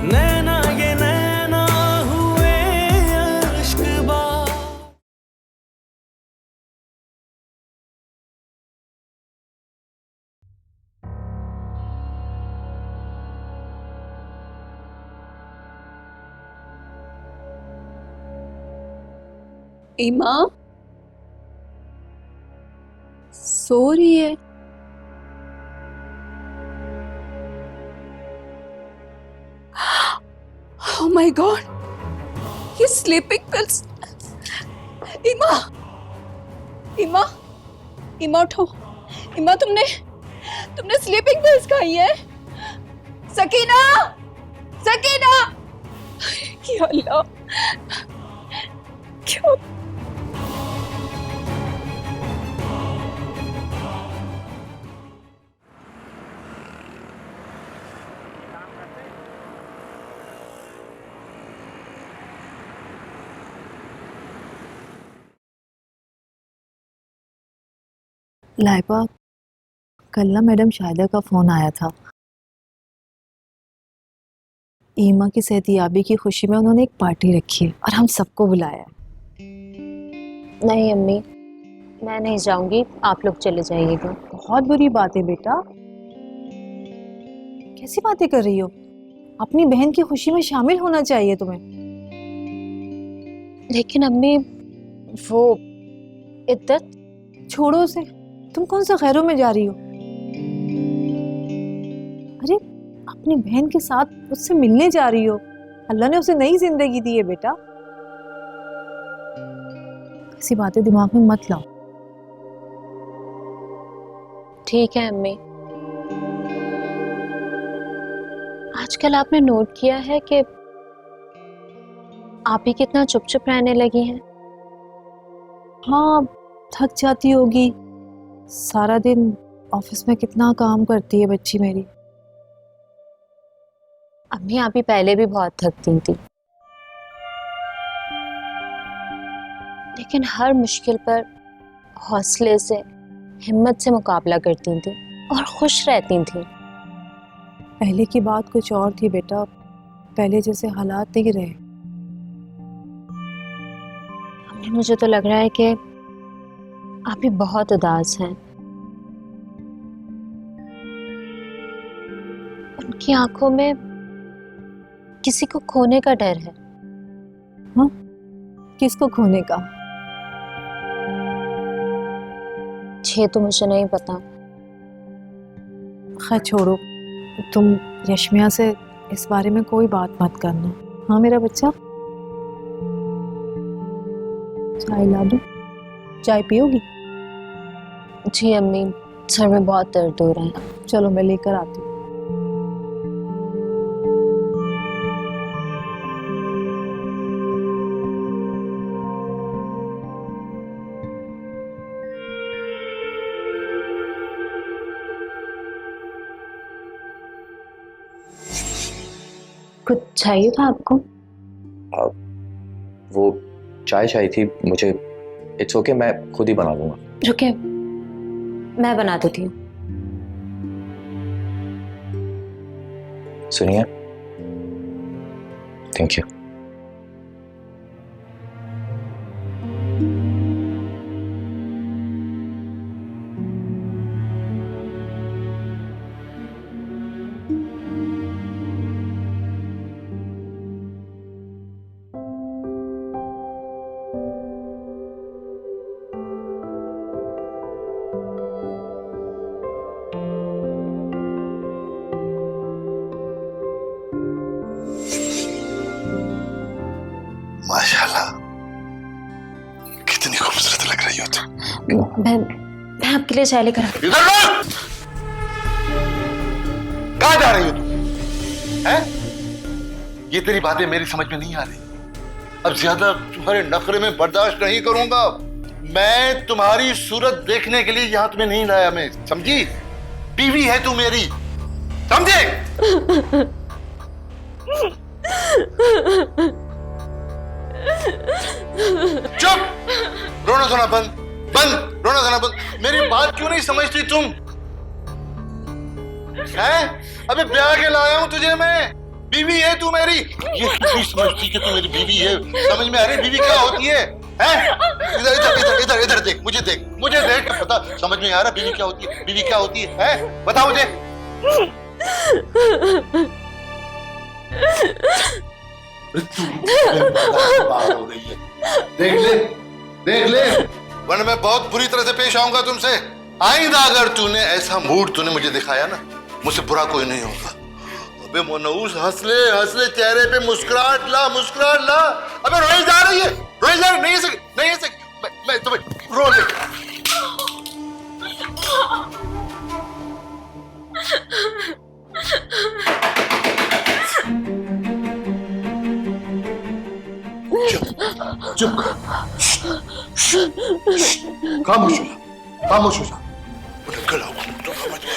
नैना ये नैना हुए अश्कबा। ईमा सो रही है। Oh my God, ये स्लीपिंग पिल्स। ईमा, ईमा, ईमा उठो। ईमा तुमने स्लीपिंग पिल्स खाई है? सकीना, सकीना, या अल्लाह, क्यों? लाइबा, कल ना मैडम शाहिदा का फ़ोन आया था। ईमा की सेहतियाबी की खुशी में उन्होंने एक पार्टी रखी है और हम सबको बुलाया है। नहीं अम्मी, मैं नहीं जाऊंगी, आप लोग चले जाइएगा। बहुत बुरी बात है बेटा। कैसी बातें कर रही हो? अपनी बहन की खुशी में शामिल होना चाहिए तुम्हें। लेकिन अम्मी, वो इद्दत। छोड़ो उसे। तुम कौन सा खैरों में जा रही हो? अरे अपनी बहन के साथ उससे मिलने जा रही हो। अल्लाह ने उसे नई जिंदगी दी है बेटा। ऐसी बातें दिमाग में मत लाओ। ठीक है अम्मी। आजकल आपने नोट किया है कि आप ही कितना चुप चुप रहने लगी हैं। हाँ, थक जाती होगी। सारा दिन ऑफिस में कितना काम करती है बच्ची मेरी। अम्मी, आप ही पहले भी बहुत थकती थी, लेकिन हर मुश्किल पर हौसले से, हिम्मत से मुकाबला करती थी और खुश रहती थी। पहले की बात कुछ और थी बेटा। पहले जैसे हालात नहीं रहे। अम्मी, मुझे तो लग रहा है कि आप भी बहुत उदास हैं। उनकी आंखों में किसी को खोने का डर है। हाँ, किसको खोने का? ये तो मुझे नहीं पता। खैर छोड़ो, तुम यशमिया से इस बारे में कोई बात मत करना। हाँ मेरा बच्चा? चाय ला दूं? चाय पियोगी? जी अम्मी, सर में बहुत दर्द हो रहा है। चलो मैं लेकर आती हूँ। कुछ चाहिए था आपको? वो चाय चाहिए थी मुझे। इट्स ओके, मैं खुद ही बना लूंगा। रुके, मैं बना देती हूँ। सुनिए, थैंक यू। माशाल्लाह, कितनी खूबसूरत लग रही हो तुम। मैं आपके लिए चाय लेकर आती हूँ। इधर लो! कहाँ जा रही हो तुम? हैं? ये तेरी बातें मेरी समझ में नहीं आ रही। अब ज्यादा तुम्हारे नखरे में बर्दाश्त नहीं करूंगा। मैं तुम्हारी सूरत देखने के लिए यहाँ तुम्हें नहीं लाया। मैं समझी? बीवी है तू मेरी, समझे? चुप! रोना धोना बंद, बंद! रोना धोना बंद। मेरी बात क्यों नहीं समझती तुम? हैं? अबे ब्याह के लाया हूं तुझे मैं। बीवी है तू मेरी। ये कितनी समझती कि तू मेरी बीवी है, समझ में आ रही बीवी क्या होती है? इधर इधर इधर इधर इधर देख, मुझे देख के पता समझ में आ रहा बीवी क्या होती है? बीवी क्या होती है? बता मुझे। बाहर हो गई है, देख ले वरना मैं बहुत बुरी तरह से पेश आऊंगा तुमसे। आइंदा अगर तूने ऐसा मूड तूने मुझे दिखाया ना, मुझसे बुरा कोई नहीं होगा। अबे मनहूस हंस ले चेहरे पे मुस्कुराहट ला। अबे रोई जा रही है, नहीं है सकी। मैं तुम्हें रो ले। चुप खामोश हो जा। गला तो समझ में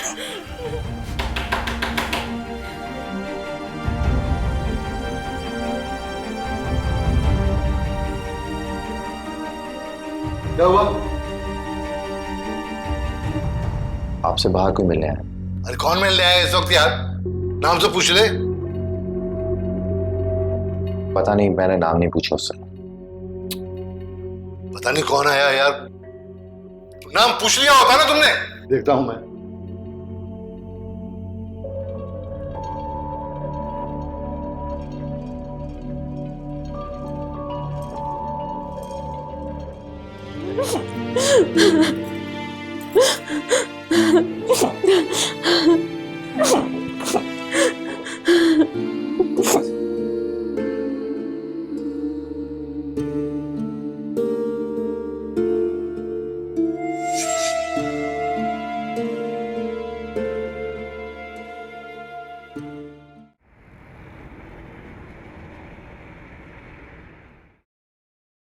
क्या हुआ? आपसे बाहर कोई मिलने आया। अरे कौन मिलने आया इस वक्त यार? नाम से पूछ ले। पता नहीं, मैंने नाम नहीं पूछा उससे। पता नहीं कौन आया यार, नाम पूछ लिया होता ना तुमने। देखता हूं मैं।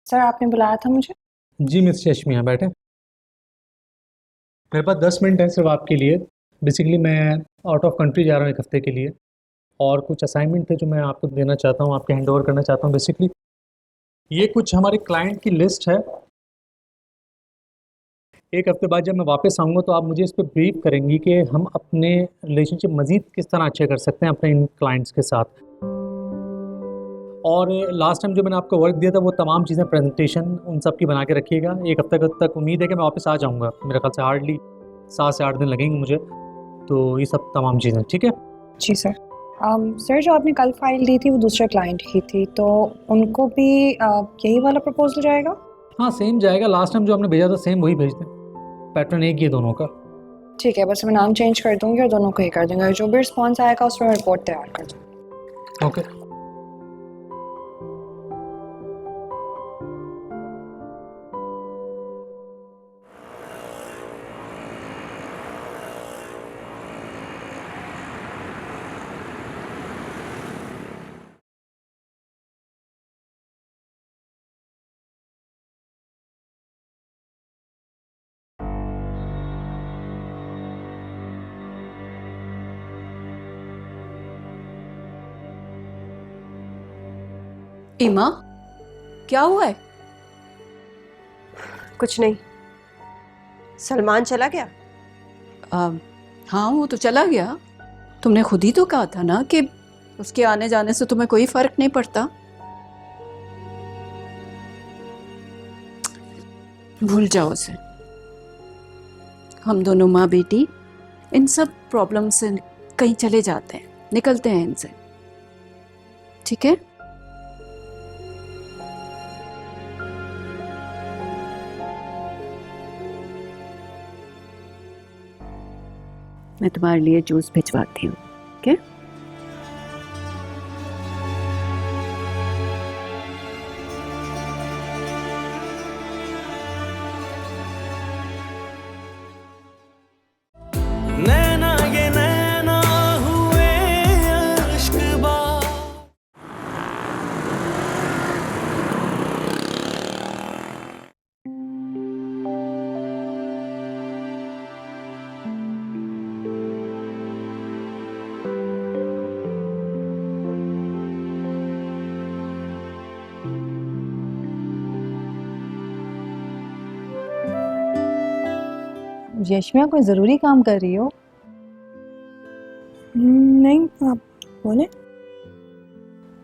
सर आपने बुलाया था मुझे? जी मिस चश्मिया बैठे। मेरे पास 10 मिनट है सिर्फ आपके लिए। बेसिकली मैं आउट ऑफ कंट्री जा रहा हूँ 1 हफ्ते के लिए, और कुछ असाइनमेंट थे जो मैं आपको देना चाहता हूँ, आपके हैंड ओवर करना चाहता हूँ। बेसिकली ये कुछ हमारे क्लाइंट की लिस्ट है। 1 हफ्ते बाद जब मैं वापस आऊँगा तो आप मुझे इस पर ब्रीफ करेंगी कि हम अपने रिलेशनशिप मज़ीद किस तरह अच्छे कर सकते हैं अपने इन क्लाइंट्स के साथ। और लास्ट टाइम जो मैंने आपको वर्क दिया था वो तमाम चीज़ें प्रेजेंटेशन उन सब की बना के रखिएगा। 1 हफ्ते तक उम्मीद है कि मैं वापस आ जाऊँगा। मेरे ख्याल से हार्डली 7 से 8 दिन लगेंगे मुझे, तो ये सब तमाम चीज़ें ठीक है। जी सर। सर जो आपने कल फाइल दी थी वो दूसरे क्लाइंट की थी, तो उनको भी यही वाला प्रपोजल जाएगा? हाँ सेम जाएगा। लास्ट टाइम जो हमने भेजा था सेम वही भेज दें। पैटर्न एक ही है दोनों का। ठीक है, बस मैं नाम चेंज कर दूँगी और दोनों को ही कर दूँगा। जो भी रिस्पॉन्स आएगा उसमें रिपोर्ट तैयार कर दूँगी। ओके। इमा, क्या हुआ है? कुछ नहीं। सलमान चला गया? हाँ वो तो चला गया। तुमने खुद ही तो कहा था ना कि उसके आने जाने से तुम्हें कोई फर्क नहीं पड़ता। भूल जाओ उसे। हम दोनों माँ बेटी इन सब प्रॉब्लम से कहीं चले जाते हैं, निकलते हैं इनसे, ठीक है? मैं तुम्हारे लिए जूस भिजवाती हूँ, ओके? नैना ये नैना हुए अश्कबा। यशमिया कोई ज़रूरी काम कर रही हो? नहीं, आप बोले।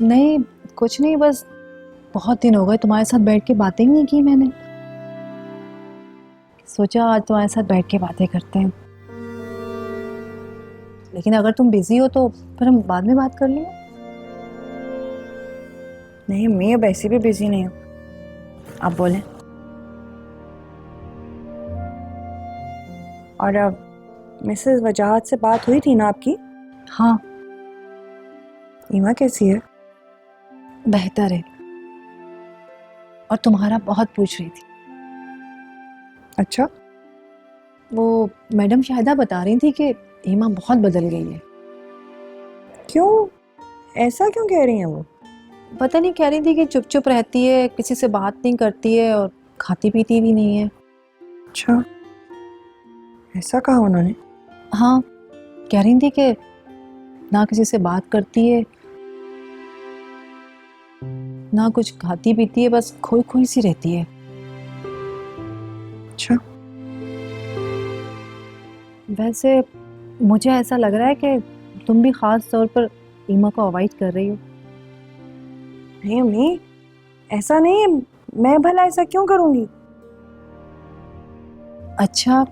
नहीं, कुछ नहीं, बस बहुत दिन हो गए तुम्हारे साथ बैठ के बातें ही नहीं की मैंने। सोचा आज तुम्हारे साथ बैठ के बातें करते हैं। लेकिन अगर तुम बिजी हो तो फिर हम बाद में बात कर लेंगे। नहीं मैं अब ऐसे भी बिजी नहीं हूँ, आप बोलें। और अब मिसेस वजाहत से बात हुई थी ना आपकी? हाँ, ईमा कैसी है? बेहतर है, और तुम्हारा बहुत पूछ रही थी। अच्छा, वो मैडम शाहिदा बता रही थी कि ईमा बहुत बदल गई है। क्यों? ऐसा क्यों कह रही हैं वो? पता नहीं, कह रही थी कि चुप चुप रहती है, किसी से बात नहीं करती है और खाती पीती भी नहीं है। अच्छा, ऐसा कहा उन्होंने? हाँ, कह रही थी कि ना किसी से बात करती है, ना कुछ खाती पीती है, बस खोई खोई सी रहती है। अच्छा, वैसे मुझे ऐसा लग रहा है कि तुम भी खास तौर पर ईमा को अवॉइड कर रही हो। नहीं अम्मी, ऐसा नहीं है, मैं भला ऐसा क्यों करूंगी? अच्छा,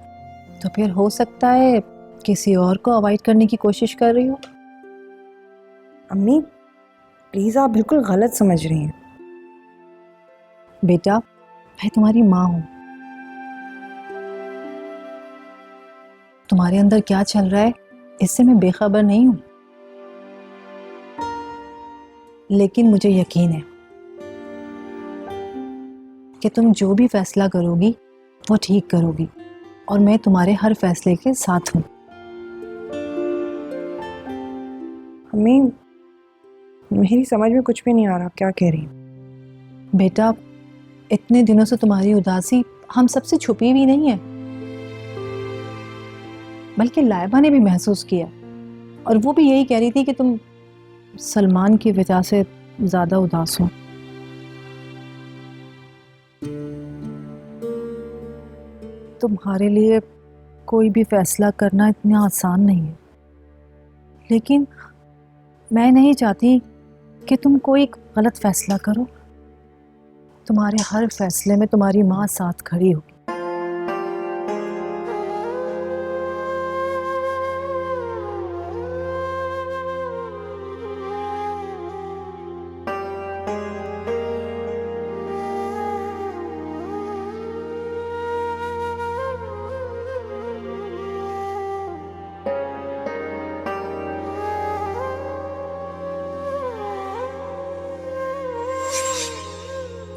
तो फिर हो सकता है किसी और को अवॉइड करने की कोशिश कर रही हो। अम्मी प्लीज, आप बिल्कुल गलत समझ रही हैं। बेटा, मैं तुम्हारी माँ हूँ। तुम्हारे अंदर क्या चल रहा है इससे मैं बेखबर नहीं हूँ, लेकिन मुझे यकीन है कि तुम जो भी फैसला करोगी वो ठीक करोगी, और मैं तुम्हारे हर फैसले के साथ हूँ। अम्मी मेरी समझ में कुछ भी नहीं आ रहा, आप क्या कह रही हैं? बेटा, इतने दिनों से तुम्हारी उदासी हम सबसे छुपी भी नहीं है, बल्कि लाइबा ने भी महसूस किया, और वो भी यही कह रही थी कि तुम सलमान की वजह से ज्यादा उदास हो। तुम्हारे लिए कोई भी फैसला करना इतना आसान नहीं है, लेकिन मैं नहीं चाहती कि तुम कोई गलत फैसला करो। तुम्हारे हर फैसले में तुम्हारी माँ साथ खड़ी होगी।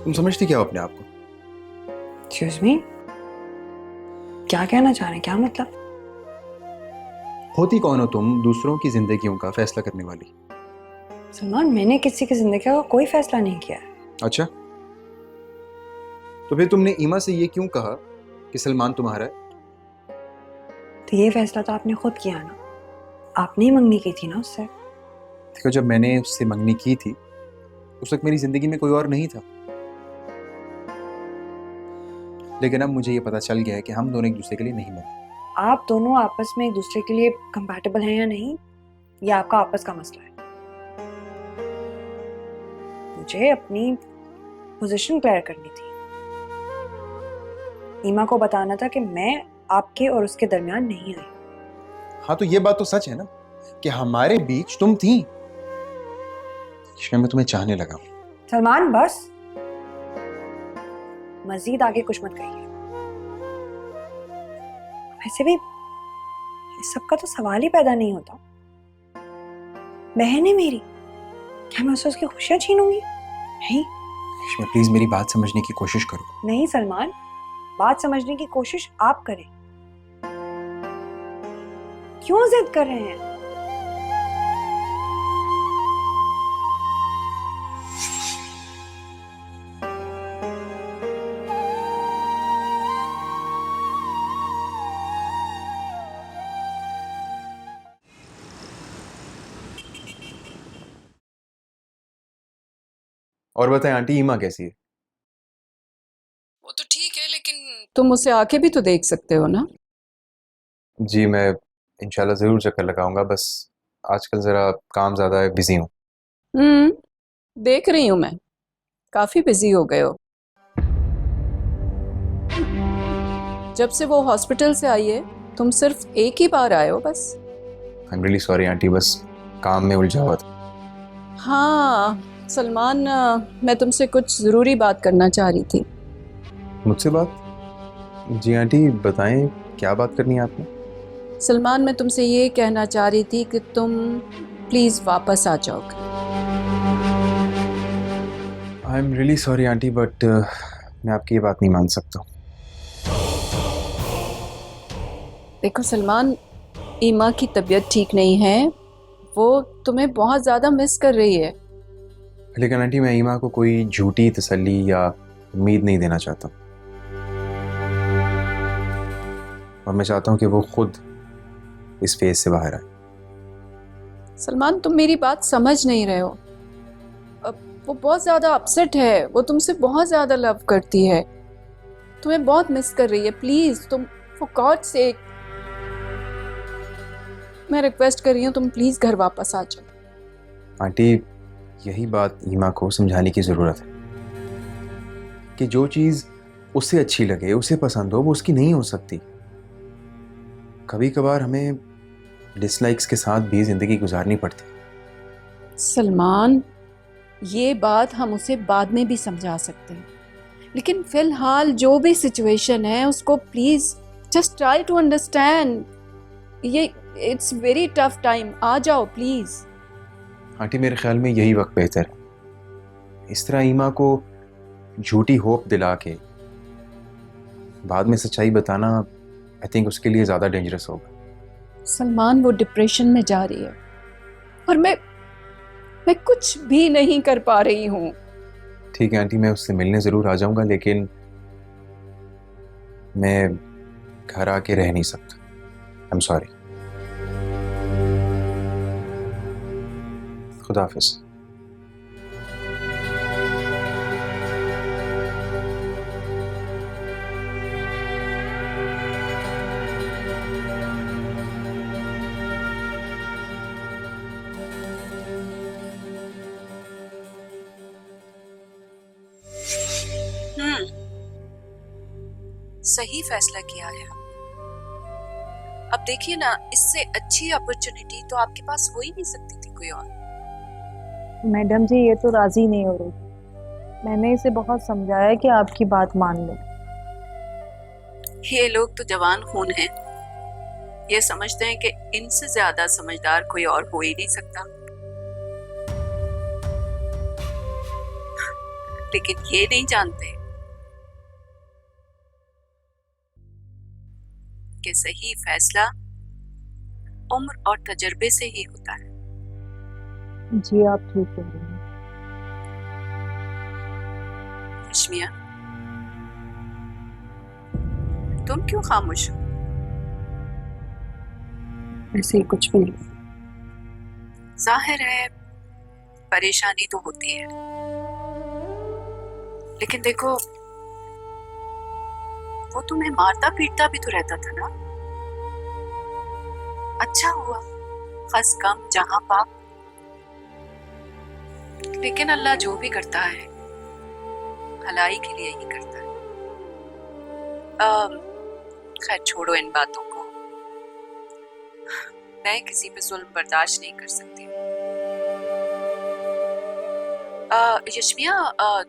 तुम समझती क्या हो अपने आप को? एक्सक्यूज मी, क्या कहना चाह रहे हैं, क्या मतलब? होती कौन हो तुम दूसरों की जिंदगियों का फैसला करने वाली? सलमान, मैंने किसी की जिंदगी का कोई फैसला नहीं किया है। अच्छा, तो फिर तुमने ईमा से ये क्यों कहा कि सलमान तुम्हारा है? तो ये फैसला तो आपने खुद किया ना, आपने ही मंगनी की थी ना उससे। देखो, जब मैंने उससे मंगनी की थी उस वक्त मेरी जिंदगी में कोई और नहीं था, लेकिन अब मुझे ये पता चल गया है कि हम दोनों एक दूसरे के लिए नहीं बने। आप दोनों आपस में एक दूसरे के लिए कंपैटिबल हैं या नहीं, ये आपका आपस का मसला है। मुझे अपनी पोजीशन क्लियर करनी थी, ईमा को बताना था कि मैं आपके और उसके दरमियान नहीं आई। हाँ, तो ये बात तो सच है ना कि हमारे बीच तुम थी, इसलिए मैं तुम्हें चाहने लगा। सलमान बस, मजीद आगे कुछ मत कहिए। वैसे भी इस सब का तो सवाल ही पैदा नहीं होता। बहन है मेरी, क्या मैं उससे उसकी खुशियां छीनूंगी? नहीं रेशमा, प्लीज मेरी बात समझने की कोशिश करो। नहीं सलमान, बात समझने की कोशिश आप करें। क्यों जिद कर रहे हैं? और बताएं आंटी, ईमा कैसी है? वो तो ठीक है, लेकिन तुम उसे आके भी तो देख सकते हो ना। जी, मैं इंशाल्लाह ज़रूर चक्कर लगाऊंगा, बस आजकल ज़रा काम ज़्यादा है, बिजी हूँ। देख रही हूँ मैं, काफी बिजी हो गए हो। जब से वो हॉस्पिटल से आई है तुम सिर्फ एक ही बार आए हो बस। I am really sorry aunty, बस काम में उलझा हुआ था। हाँ सलमान, मैं तुमसे कुछ ज़रूरी बात करना चाह रही थी। मुझसे बात? जी आंटी बताएं, क्या बात करनी है आपने? सलमान, मैं तुमसे ये कहना चाह रही थी कि तुम प्लीज़ वापस आ जाओगे। I am really sorry aunty, but मैं आपकी ये बात नहीं मान सकता। देखो सलमान, ईमा की तबीयत ठीक नहीं है, वो तुम्हें बहुत ज़्यादा मिस कर रही है। लेकिन आंटी, मैं ईमा को कोई झूठी तसल्ली या उम्मीद नहीं देना चाहता, और मैं चाहता हूँ कि वो खुद इस फेज से बाहर आए। सलमान, तुम मेरी बात समझ नहीं रहे हो। वो बहुत ज़्यादा अपसेट है, वो तुमसे बहुत ज़्यादा लव करती है, तुम्हें बहुत मिस कर रही है। प्लीज़ तुम, फॉर गॉड सेक, मैं रिक्वेस्ट कर रही हूँ, तुम प्लीज़ घर वापस आ जाओ। आंटी, यही बात ईमा को समझाने की ज़रूरत है कि जो चीज़ उसे अच्छी लगे, उसे पसंद हो, वो उसकी नहीं हो सकती। कभी कभार हमें डिसलाइक्स के साथ भी ज़िंदगी गुजारनी पड़ती है। सलमान, ये बात हम उसे बाद में भी समझा सकते हैं, लेकिन फिलहाल जो भी सिचुएशन है उसको please just try to understand. ये इट्स वेरी टफ टाइम, आ जाओ प्लीज़। आंटी, मेरे ख्याल में यही वक्त बेहतर है। इस तरह ईमा को झूठी होप दिला के बाद में सच्चाई बताना, आई थिंक उसके लिए ज़्यादा डेंजरस होगा। सलमान, वो डिप्रेशन में जा रही है और मैं कुछ भी नहीं कर पा रही हूँ। ठीक है आंटी, मैं उससे मिलने ज़रूर आ जाऊंगा, लेकिन मैं घर आके रह नहीं सकता। I am sorry. खुदा हाफिज़। सही फैसला किया है। अब देखिए ना, इससे अच्छी अपॉर्चुनिटी तो आपके पास हो ही नहीं सकती थी कोई और। मैडम जी, ये तो राजी नहीं हो रही। मैंने इसे बहुत समझाया कि आपकी बात मान लो। ये लोग तो जवान खून हैं, ये समझते हैं कि इनसे ज्यादा समझदार कोई और हो ही नहीं सकता। लेकिन ये नहीं जानते कि सही फैसला उम्र और तजर्बे से ही होता है। जी, आप ठीक कह रही हैं। रश्मिया, तुम क्यों खामोश हो? ऐसे ही कुछ भी नहीं। जाहिर है परेशानी तो होती है, लेकिन देखो, वो तुम्हें मारता पीटता भी तो रहता था ना। अच्छा हुआ, खस कम जहां पाक। लेकिन अल्लाह जो भी करता है भलाई के लिए ही करता है। खैर छोड़ो इन बातों को, मैं किसी पे जुल्म बर्दाश्त नहीं कर सकती। यशमिया,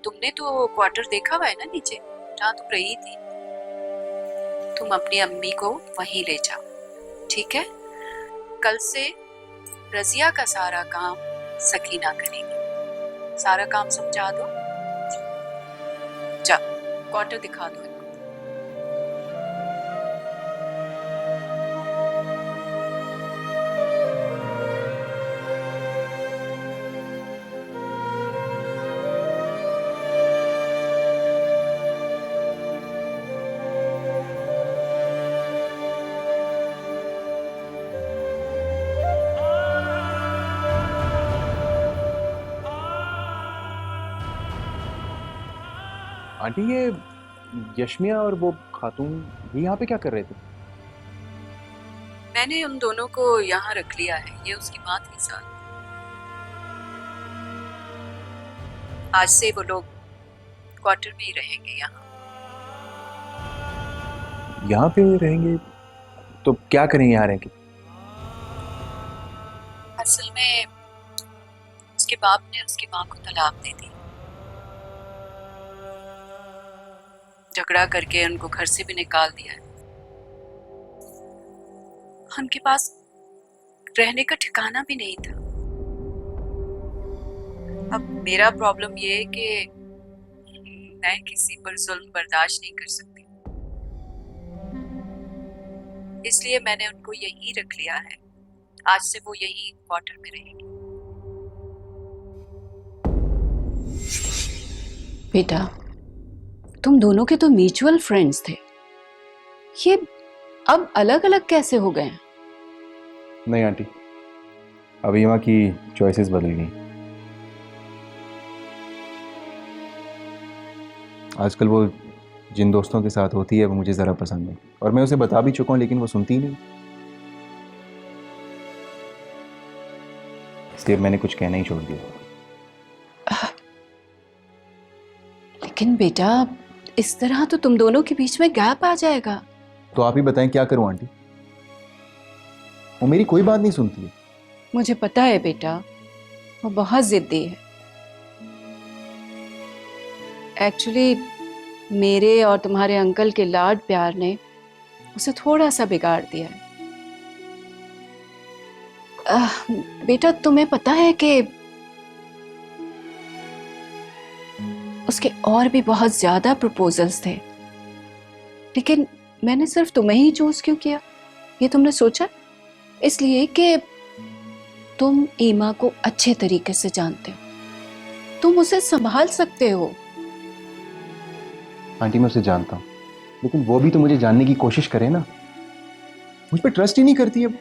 तुमने तो क्वार्टर देखा हुआ है ना नीचे, जहाँ तुम रही थी। तुम अपनी अम्मी को वहीं ले जाओ, ठीक है? कल से रजिया का सारा काम सकीना करेगी। सारा काम समझा दो, जा क्वार्टर दिखा दो इनको। आंटी, ये यशमिया और वो खातून ये यहाँ पे क्या कर रहे थे? मैंने उन दोनों को यहाँ रख लिया है, ये उसकी माँ थी साथ। आज से वो लोग क्वार्टर में ही रहेंगे यहाँ। यहाँ पे रहेंगे तो क्या करेंगे यहाँ रह के? असल में उसके बाप ने उसकी माँ को तलाक दे दी। झगड़ा करके उनको घर से भी निकाल दिया है। उनके पास रहने का ठिकाना भी नहीं था। अब मेरा प्रॉब्लम ये है कि मैं किसी पर जुल्म बर्दाश्त नहीं कर सकती, इसलिए मैंने उनको यहीं रख लिया है। आज से वो यहीं क्वार्टर में रहेंगे। बेटा, तुम दोनों के तो म्यूचुअल फ्रेंड्स थे, ये अब अलग अलग कैसे हो गए? नहीं आंटी, अब ईमा की चॉइसेस बदल गई। आजकल वो जिन दोस्तों के साथ होती है वो मुझे ज़रा पसंद नहीं, और मैं उसे बता भी चुका हूँ लेकिन वो सुनती ही नहीं। इसलिए मैंने कुछ कहना ही छोड़ दिया। लेकिन बेटा, इस तरह तो तुम दोनों के बीच में गैप आ जाएगा। तो आप ही बताएं क्या करूं आंटी, वो मेरी कोई बात नहीं सुनती है। मुझे पता है बेटा, वो बहुत जिद्दी है। एक्चुअली मेरे और तुम्हारे अंकल के लाड प्यार ने उसे थोड़ा सा बिगाड़ दिया है। बेटा, तुम्हें पता है कि उसके और भी बहुत ज्यादा प्रपोजल्स थे, लेकिन मैंने सिर्फ तुम्हें ही चूज क्यों किया? ये तुमने सोचा? इसलिए कि तुम ईमा को अच्छे तरीके से जानते हो, तुम उसे संभाल सकते हो। आंटी मैं उसे जानता हूँ, लेकिन वो भी तो मुझे जानने की कोशिश करे ना। मुझ पर ट्रस्ट ही नहीं करती अब,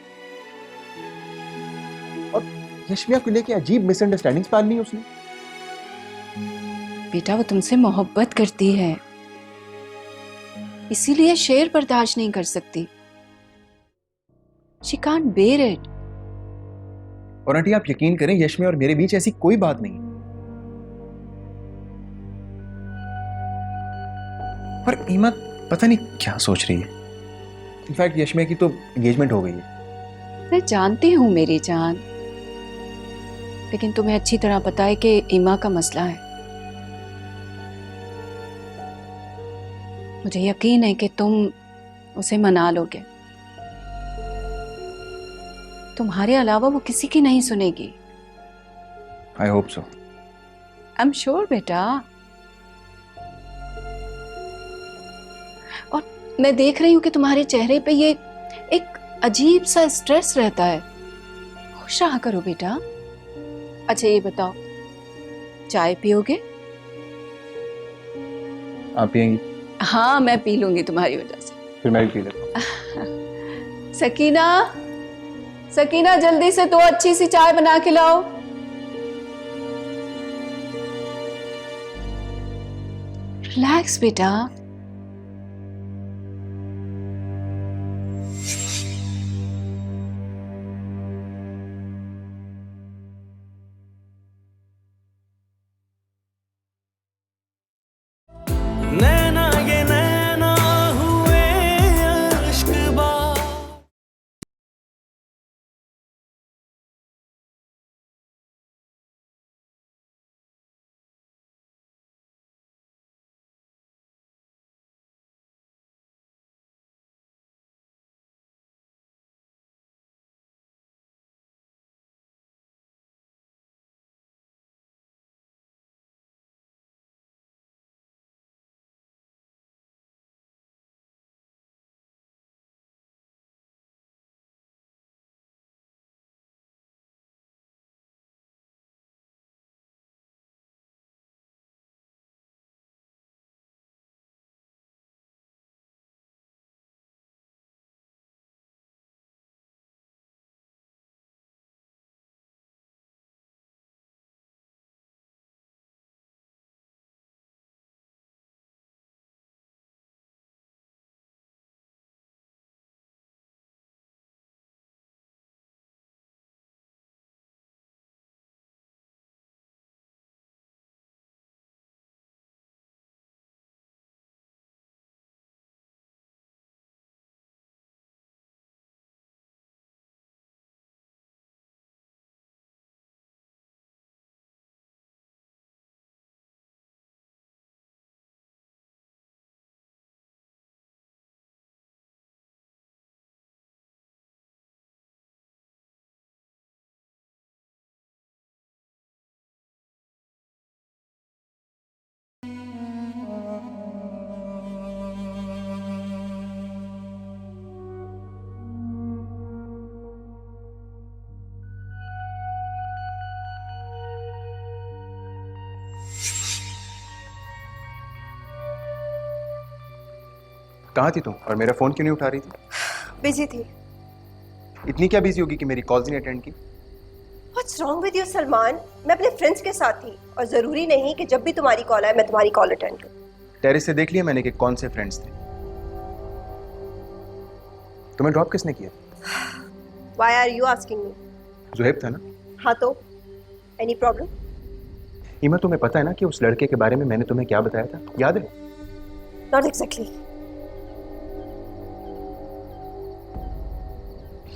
और यशमिया को लेके अजीब मिसअंडरस्टैंडिंग्स पाल ली उसने। बेटा, वो तुमसे मोहब्बत करती है, इसीलिए शेर बर्दाश्त नहीं कर सकती। She can't bear it. और आंटी आप यकीन करें, यशमिया और मेरे बीच ऐसी कोई बात नहीं। और ईमा पता नहीं क्या सोच रही है। इनफैक्ट यशमिया की तो एंगेजमेंट हो गई है। मैं जानती हूँ मेरी जान, लेकिन तुम्हें अच्छी तरह पता है कि ईमा का मसला है। मुझे यकीन है कि तुम उसे मना लोगे। तुम्हारे अलावा वो किसी की नहीं सुनेगी। I hope so. I am sure बेटा। और मैं देख रही हूँ कि तुम्हारे चेहरे पे ये एक अजीब सा स्ट्रेस रहता है। खुश रहा करो बेटा। अच्छा ये बताओ, चाय पियोगे? आप पियेंगी? हाँ, मैं पी लूंगी तुम्हारी वजह से। फिर मैं भी पी लेता हूँ। सकीना, सकीना जल्दी से 2 अच्छी सी चाय बना के लाओ। रिलैक्स बेटा। कहाँ थी तुम और मेरा फ़ोन क्यों नहीं उठा रही थी? बिजी थी। इतनी क्या बिजी होगी कि मेरी कॉल्स नहीं अटेंड की? What's wrong with you Salman? मैं अपने फ्रेंड्स के साथ थी और जरूरी नहीं कि जब भी तुम्हारी कॉल आए मैं तुम्हारी कॉल अटेंड करूं। टेरेस से देख लिया मैंने कि कौन से फ्रेंड्स थे। तुम्हें ड्रॉप किसने किया? Why are you asking me? Zuhaib था ना? हाँ तो एनी प्रॉब्लम? ईमा तुम्हें पता है ना कि उस लड़के के बारे में मैंने तुम्हें क्या बताया था, याद है? Not exactly.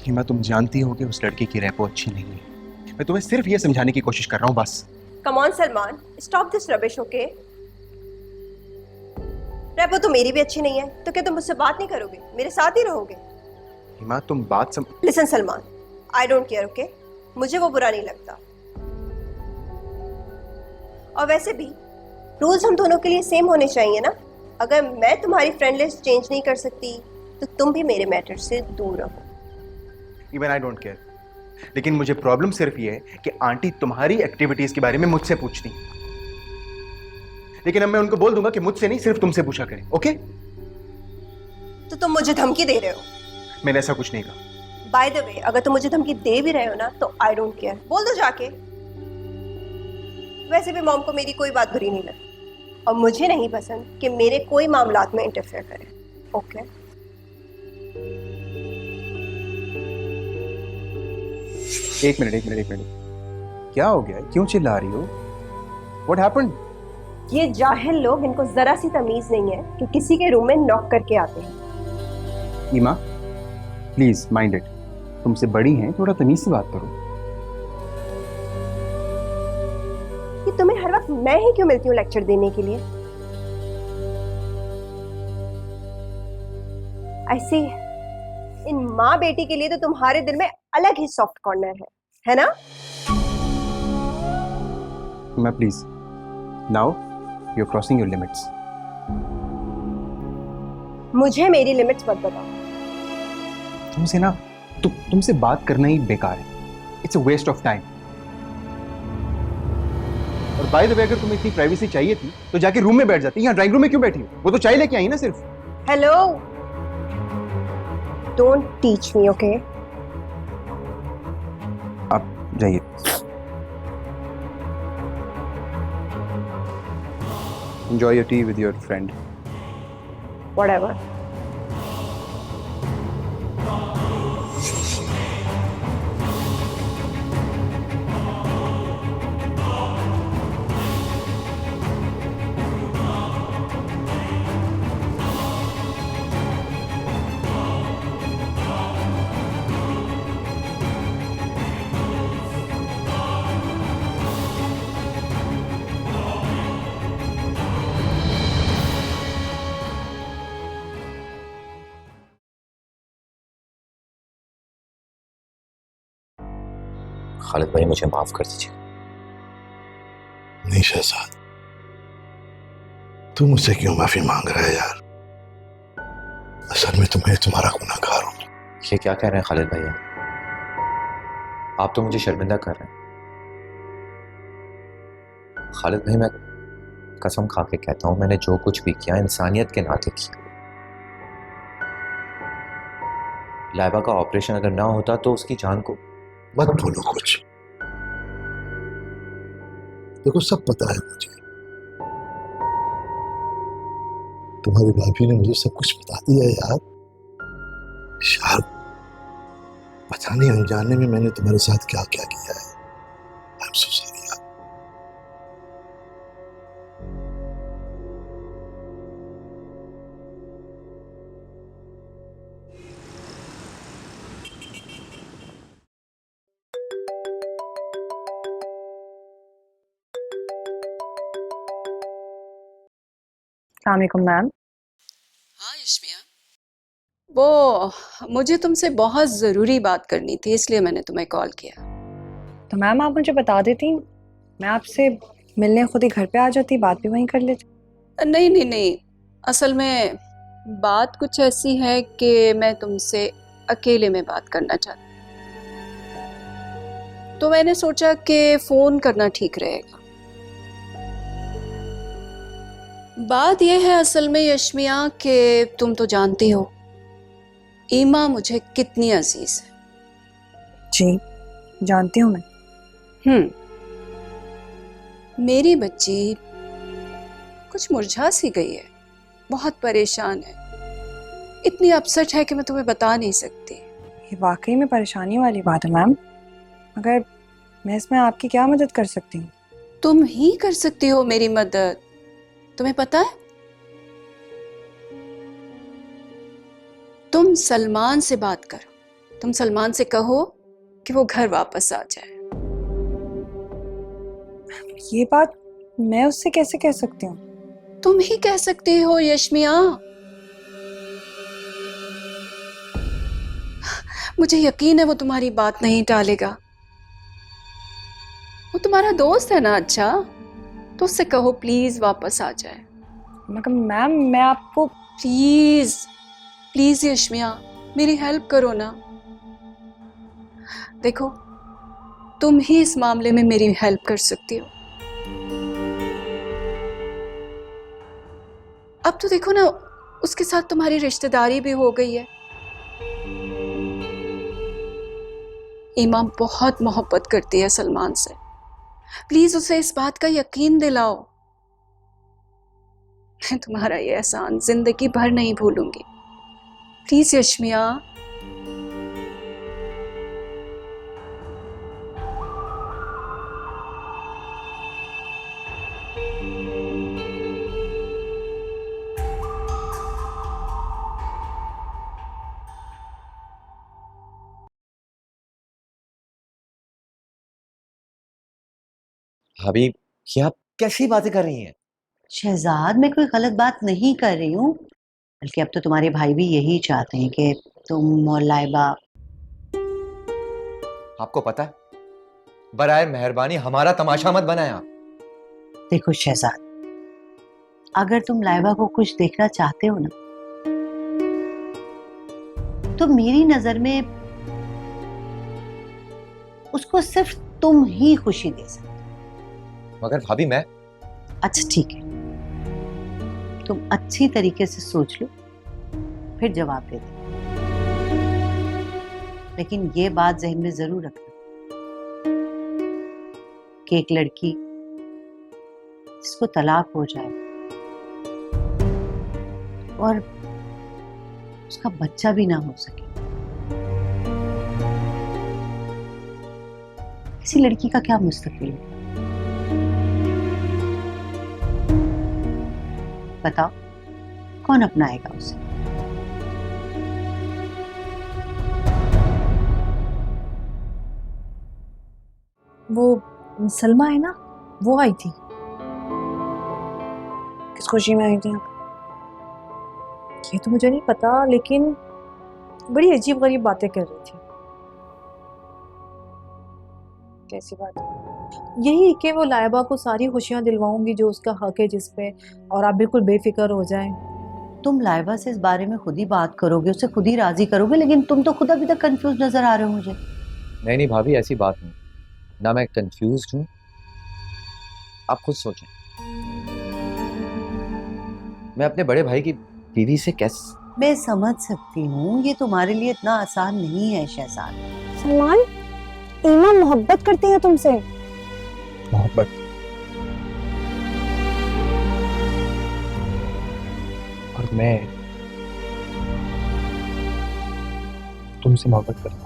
ईमा तुम जानती हो कि उस लड़के की रैपो अच्छी नहीं है। मैं तुम्हें सिर्फ ये समझाने की कोशिश कर रहा हूँ बस। Come on Salman, stop this rubbish, okay? Rapport तो मेरी भी अच्छी नहीं है, तो क्या तुम मुझसे बात नहीं करोगे, मेरे साथ ही रहोगे? ईमा तुम बात listen Salman, I don't care, okay? मुझे वो बुरा नहीं लगता। और वैसे भी रूल्स हम दोनों के लिए सेम होने चाहिए ना। अगर मैं तुम्हारी फ्रेंड लिस्ट चेंज नहीं कर सकती तो तुम भी मेरे मैटर से दूर रहो। इवन आई डोंट केयर, लेकिन मुझे प्रॉब्लम सिर्फ ये है कि आंटी तुम्हारी एक्टिविटीज के बारे में मुझसे पूछती, लेकिन अब मैं उनको बोल दूंगा कि मुझसे नहीं सिर्फ तुमसे पूछा करें, ओके? तो तुम मुझे धमकी दे रहे हो? मैंने ऐसा कुछ नहीं कहा। बाय द वे, अगर तुम मुझे धमकी दे भी रहे हो ना तो आई डोंट केयर, बोल दो जाके। वैसे भी मॉम को मेरी कोई बात बुरी नहीं लगती और मुझे नहीं पसंद कि मेरे कोई मामलात में इंटरफेयर करे, ओके? एक मिनट। क्या हो गया? क्यों चिल्ला रही हो? What happened? ये जाहिल लोग, इनको जरा सी तमीज नहीं है कि किसी के रूम में नॉक करके आते हैं। ईमा प्लीज माइंड इट, तुमसे बड़ी हैं, थोड़ा तमीज से बात करो। कि तुम्हें हर वक्त मैं ही क्यों मिलती हूँ लेक्चर देने के लिए? ऐसी इन माँ बेटी के लिए तो तुम्हारे दिल में अलग ही सॉफ्ट कॉर्नर है ना? Ima please, now you are crossing your limits. मुझे मेरी लिमिट्स मत बताओ। तुमसे ना तुमसे बात करना ही बेकार है, it's a waste of time. और बाय द वे, अगर तुम्हें इतनी प्राइवेसी चाहिए थी तो जाके रूम में बैठ जाती, यहाँ ड्राइंग रूम में क्यों बैठी हो? वो तो चाय लेके आई ना सिर्फ। Hello, don't teach me, okay? आप जाइए। Enjoy your tea with your friend. Whatever. Khalid भाई मुझे माफ कर दीजिए। नहीं शहजाद, तू मुझसे क्यों माफी मांग रहा है यार? असल में तुम्हें तुम्हारा गुनहगार हूं। ये क्या कह रहे हैं खालिद भैया? आप तो मुझे शर्मिंदा कर रहे हैं। खालिद भाई, मैं कसम खा के कहता हूं, मैंने जो कुछ भी किया इंसानियत के नाते किया। लाइबा का ऑपरेशन अगर ना होता तो उसकी जान को। मत बोलो कुछ, देखो सब पता है मुझे। तुम्हारी भाभी ने मुझे सब कुछ बता दिया यार। शायद पता नहीं अनजाने में मैंने तुम्हारे साथ क्या क्या किया है। आई एम सो सॉरी यार। अस्सलामुअलैकुम मैम। हाँ यशमिया, वो मुझे तुमसे बहुत ज़रूरी बात करनी थी, इसलिए मैंने तुम्हें कॉल किया। तो मैम आप मुझे बता देती, मैं आपसे मिलने खुद ही घर पे आ जाती, बात भी वहीं कर लेती। नहीं, असल में बात कुछ ऐसी है कि मैं तुमसे अकेले में बात करना चाहती, तो मैंने सोचा कि फ़ोन करना ठीक रहेगा। बात यह है असल में यशमिया कि तुम तो जानती हो ईमा मुझे कितनी अजीज है। जी जानती हूँ मैं। मेरी बच्ची कुछ मुरझा सी गई है, बहुत परेशान है, इतनी अपसेट है कि मैं तुम्हें बता नहीं सकती। ये वाकई में परेशानी वाली बात है मैम, मगर मैं इसमें आपकी क्या मदद कर सकती हूँ? तुम ही कर सकती हो मेरी मदद। तुम्हें पता है, तुम सलमान से बात करो, तुम सलमान से कहो कि वो घर वापस आ जाए। ये बात मैं उससे कैसे कह सकती हूँ? तुम ही कह सकती हो यशमिया। मुझे यकीन है वो तुम्हारी बात नहीं टालेगा। वो तुम्हारा दोस्त है ना, अच्छा तो उससे कहो प्लीज वापस आ जाए। मगर मैम मैं आपको प्लीज प्लीज यशमिया मेरी हेल्प करो ना। देखो तुम ही इस मामले में मेरी हेल्प कर सकती हो। अब तो देखो ना, उसके साथ तुम्हारी रिश्तेदारी भी हो गई है। ईमा बहुत मोहब्बत करती है सलमान से, प्लीज उसे इस बात का यकीन दिलाओ। मैं तुम्हारा ये एहसान जिंदगी भर नहीं भूलूंगी। प्लीज यशमिया। भाभी ये आप कैसी बातें कर रही हैं? शहजाद, मैं कोई गलत बात नहीं कर रही हूँ, बल्कि अब तो तुम्हारे भाई भी यही चाहते हैं कि तुम और लाइबा। आपको पता है, बराए मेहरबानी हमारा तमाशा मत बनाए आप। देखो शहजाद, अगर तुम लाइबा को खुश देखना चाहते हो ना, तो मेरी नजर में उसको सिर्फ तुम ही खुशी दे सकते। मगर भाभी मैं। अच्छा ठीक है, तुम अच्छी तरीके से सोच लो, फिर जवाब दे दो। लेकिन ये बात जहन में जरूर रखना कि एक लड़की जिसको तलाक हो जाए और उसका बच्चा भी ना हो सके, किसी लड़की का क्या मुस्तकबिल है? बताओ, कौन अपनाएगा उसे? वो सलमा है ना, वो आई थी। किस खुशी में आई थी आप? ये तो मुझे नहीं पता, लेकिन बड़ी अजीब गरीब बातें कर रही थी। कैसी बात? यही कि वो लाइबा को सारी खुशियां दिलवाऊंगी जो उसका हक है जिस पे, और आप बिल्कुल बेफिक्र हो जाएं। तुम लाइबा से इस बारे में खुद ही बात करोगे, उसे खुद ही राजी करोगे, लेकिन तुम तो खुद अभी तक कंफ्यूज नजर आ रहे हो मुझे। नहीं नहीं भाभी, ऐसी बात नहीं, ना मैं कंफ्यूज हूं, आप खुद सोचें। मैं अपने बड़े भाई की बीवी से कैसे? मैं समझ सकती हूँ, ये तुम्हारे लिए इतना आसान नहीं है शहजाद। सलमान, ईमा मोहब्बत करती है तुमसे। मोहब्बत? और मैं तुमसे मोहब्बत करता हूँ।